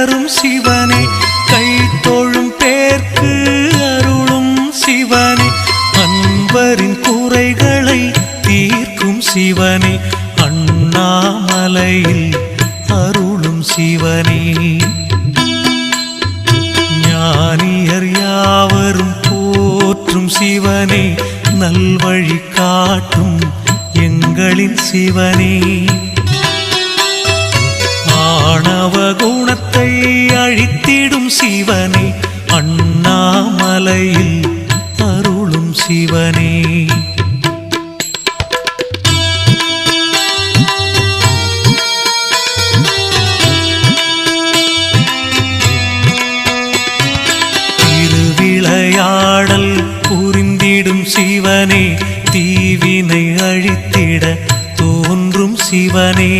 தரும் சிவனே, கை தொழும் பேர்க்கு அருளும் சிவனே, அன்பரின் குறைகளை தீர்க்கும் சிவனே, அண்ணாமலையில் அருளும் சிவனே, ஞானியர் யாவரும் போற்றும் சிவனே, நல்வழி காட்டும் எங்களின் சிவனே, ஆணவ குணத்தை அழித்திடும் சிவனே, அண்ணாமலையில் அருளும் சிவனே. திருவிளையாடல் புரிந்திடும் சிவனே, தீவினை அழித்திட தோன்றும் சிவனே,